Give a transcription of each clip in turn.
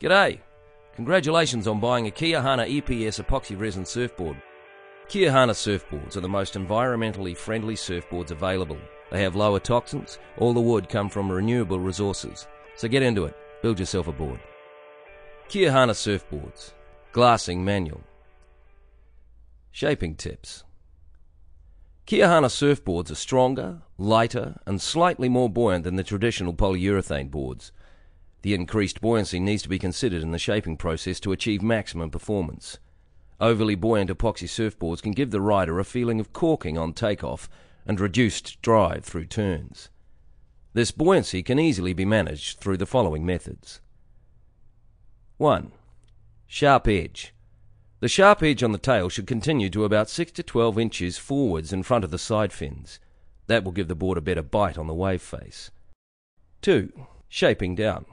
G'day! Congratulations on buying a Keahana EPS epoxy resin surfboard. Keahana surfboards are the most environmentally friendly surfboards available. They have lower toxins, all the wood come from renewable resources. So get into it, build yourself a board. Keahana surfboards. Glassing manual. Shaping tips. Keahana surfboards are stronger, lighter and slightly more buoyant than the traditional polyurethane boards. The increased buoyancy needs to be considered in the shaping process to achieve maximum performance. Overly buoyant epoxy surfboards can give the rider a feeling of corking on takeoff and reduced drive through turns. This buoyancy can easily be managed through the following methods. 1. Sharp edge. The sharp edge on the tail should continue to about 6 to 12 inches forwards in front of the side fins. That will give the board a better bite on the wave face. 2. Shaping down.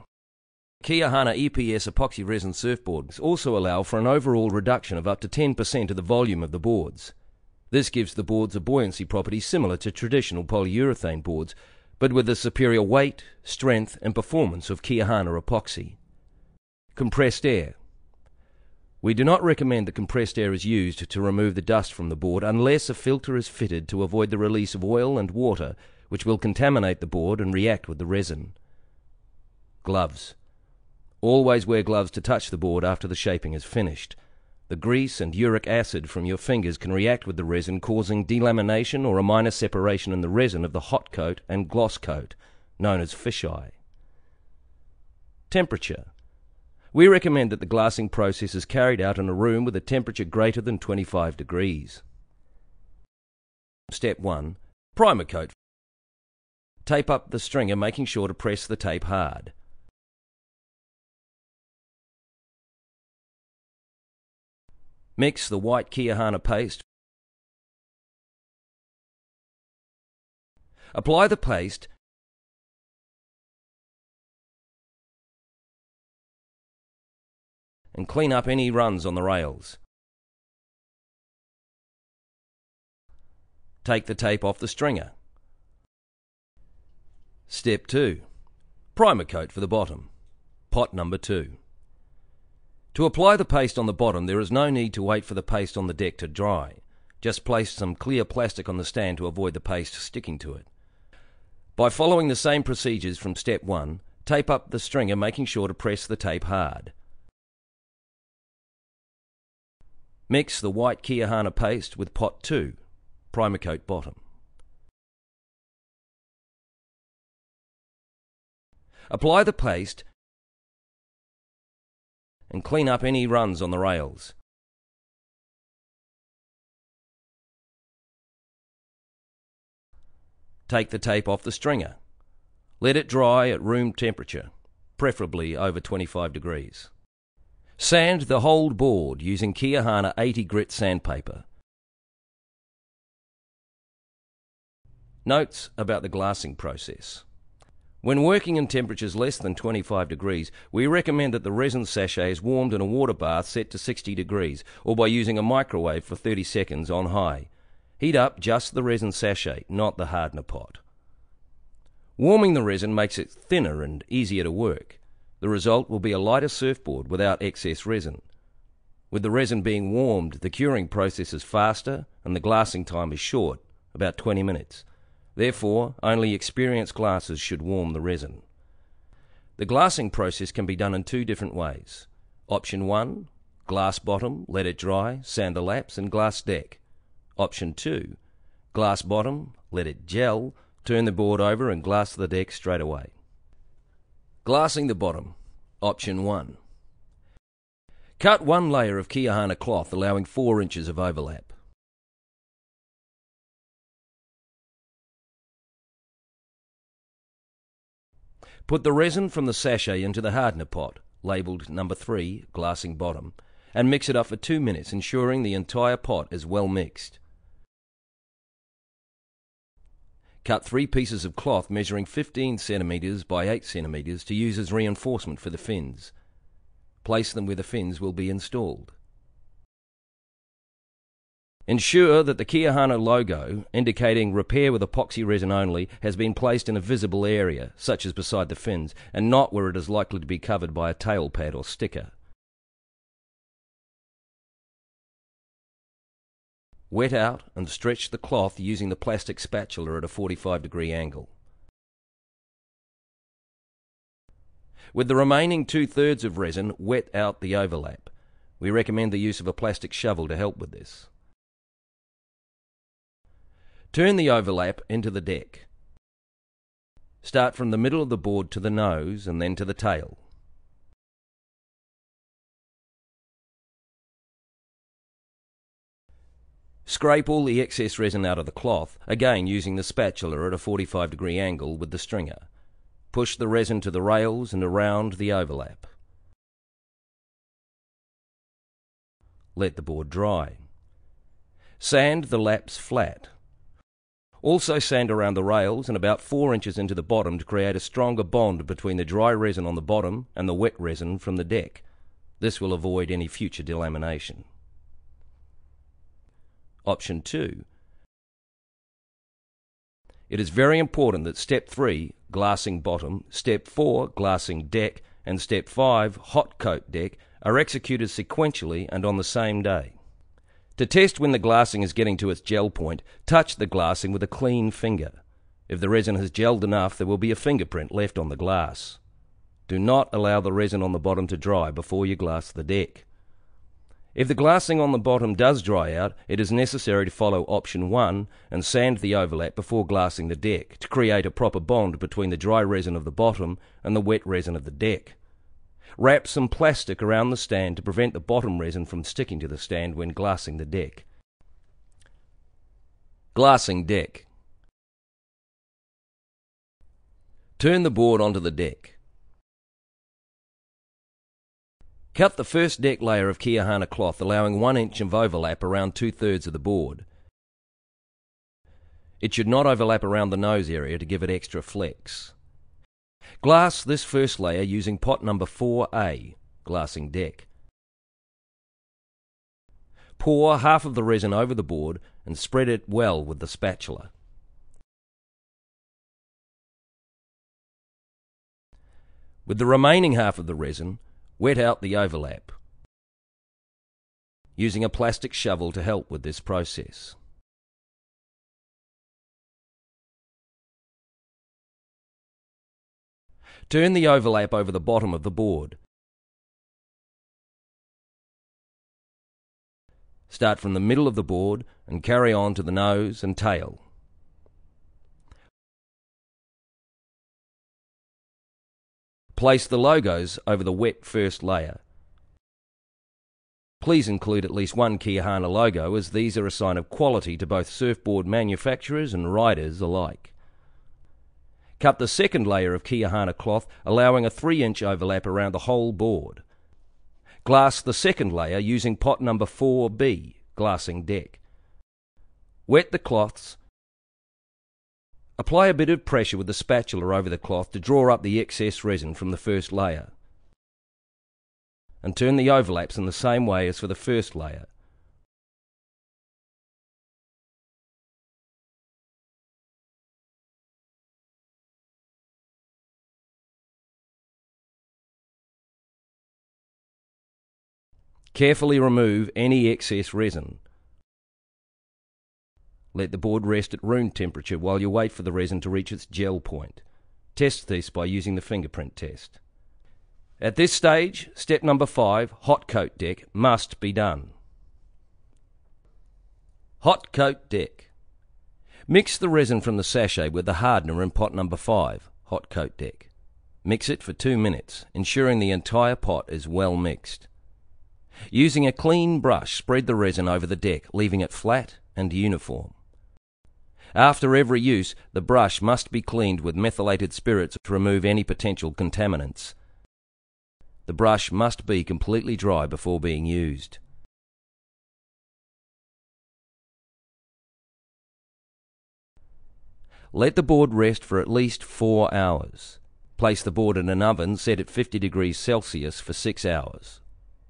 Keahana EPS epoxy resin surfboards also allow for an overall reduction of up to 10% of the volume of the boards. This gives the boards a buoyancy property similar to traditional polyurethane boards, but with the superior weight, strength and performance of Keahana epoxy. Compressed air. We do not recommend that compressed air is used to remove the dust from the board unless a filter is fitted to avoid the release of oil and water, which will contaminate the board and react with the resin. Gloves. Always wear gloves to touch the board after the shaping is finished. The grease and uric acid from your fingers can react with the resin, causing delamination or a minor separation in the resin of the hot coat and gloss coat, known as fisheye. Temperature. We recommend that the glassing process is carried out in a room with a temperature greater than 25 degrees. Step 1. Primer coat. Tape up the stringer, making sure to press the tape hard. Mix the white Keahana paste. Apply the paste and clean up any runs on the rails. Take the tape off the stringer. Step 2. Primer coat for the bottom. Pot number 2. To apply the paste on the bottom, there is no need to wait for the paste on the deck to dry. Just place some clear plastic on the stand to avoid the paste sticking to it. By following the same procedures from step 1, tape up the stringer, making sure to press the tape hard. Mix the white Keahana paste with pot 2, primer coat bottom. Apply the paste and clean up any runs on the rails. Take the tape off the stringer. Let it dry at room temperature, preferably over 25 degrees. Sand the whole board using Keahana 80 grit sandpaper. Notes about the glassing process. When working in temperatures less than 25 degrees, we recommend that the resin sachet is warmed in a water bath set to 60 degrees, or by using a microwave for 30 seconds on high. Heat up just the resin sachet, not the hardener pot. Warming the resin makes it thinner and easier to work. The result will be a lighter surfboard without excess resin. With the resin being warmed, the curing process is faster and the glassing time is short, about 20 minutes. Therefore, only experienced glassers should warm the resin. The glassing process can be done in 2 different ways. Option 1, glass bottom, let it dry, sand the laps and glass deck. Option 2, glass bottom, let it gel, turn the board over and glass the deck straight away. Glassing the bottom. Option 1. Cut 1 layer of Keahana cloth, allowing 4 inches of overlap. Put the resin from the sachet into the hardener pot, labelled number 3, glassing bottom, and mix it up for 2 minutes, ensuring the entire pot is well mixed. Cut 3 pieces of cloth measuring 15 cm by 8 cm to use as reinforcement for the fins. Place them where the fins will be installed. Ensure that the Keahana logo, indicating repair with epoxy resin only, has been placed in a visible area, such as beside the fins, and not where it is likely to be covered by a tail pad or sticker. Wet out and stretch the cloth using the plastic spatula at a 45-degree angle. With the remaining 2/3 of resin, wet out the overlap. We recommend the use of a plastic shovel to help with this. Turn the overlap into the deck. Start from the middle of the board to the nose and then to the tail. Scrape all the excess resin out of the cloth, again using the spatula at a 45-degree angle with the stringer. Push the resin to the rails and around the overlap. Let the board dry. Sand the laps flat. Also sand around the rails and about 4 inches into the bottom to create a stronger bond between the dry resin on the bottom and the wet resin from the deck. This will avoid any future delamination. Option 2. It is very important that Step 3, glassing bottom, Step 4, glassing deck, and Step 5, hot coat deck, are executed sequentially and on the same day. To test when the glassing is getting to its gel point, touch the glassing with a clean finger. If the resin has gelled enough, there will be a fingerprint left on the glass. Do not allow the resin on the bottom to dry before you glass the deck. If the glassing on the bottom does dry out, it is necessary to follow option 1 and sand the overlap before glassing the deck to create a proper bond between the dry resin of the bottom and the wet resin of the deck. Wrap some plastic around the stand to prevent the bottom resin from sticking to the stand when glassing the deck. Glassing deck. Turn the board onto the deck. Cut the first deck layer of Keahana cloth, allowing 1 inch of overlap around 2/3 of the board. It should not overlap around the nose area to give it extra flex. Glass this first layer using pot number 4A, glassing deck. Pour half of the resin over the board and spread it well with the spatula. With the remaining half of the resin, wet out the overlap, using a plastic shovel to help with this process. Turn the overlap over the bottom of the board. Start from the middle of the board and carry on to the nose and tail. Place the logos over the wet first layer. Please include at least one Keahana logo, as these are a sign of quality to both surfboard manufacturers and riders alike. Cut the second layer of Keahana cloth, allowing a 3-inch overlap around the whole board. Glass the second layer using pot number 4B, glassing deck. Wet the cloths. Apply a bit of pressure with the spatula over the cloth to draw up the excess resin from the first layer. And turn the overlaps in the same way as for the first layer. Carefully remove any excess resin. Let the board rest at room temperature while you wait for the resin to reach its gel point. Test this by using the fingerprint test. At this stage, step number 5, hot coat deck, must be done. Hot coat deck. Mix the resin from the sachet with the hardener in pot number 5, hot coat deck. Mix it for 2 minutes, ensuring the entire pot is well mixed. Using a clean brush, spread the resin over the deck, leaving it flat and uniform. After every use, the brush must be cleaned with methylated spirits to remove any potential contaminants. The brush must be completely dry before being used. Let the board rest for at least 4 hours. Place the board in an oven set at 50 degrees Celsius for 6 hours.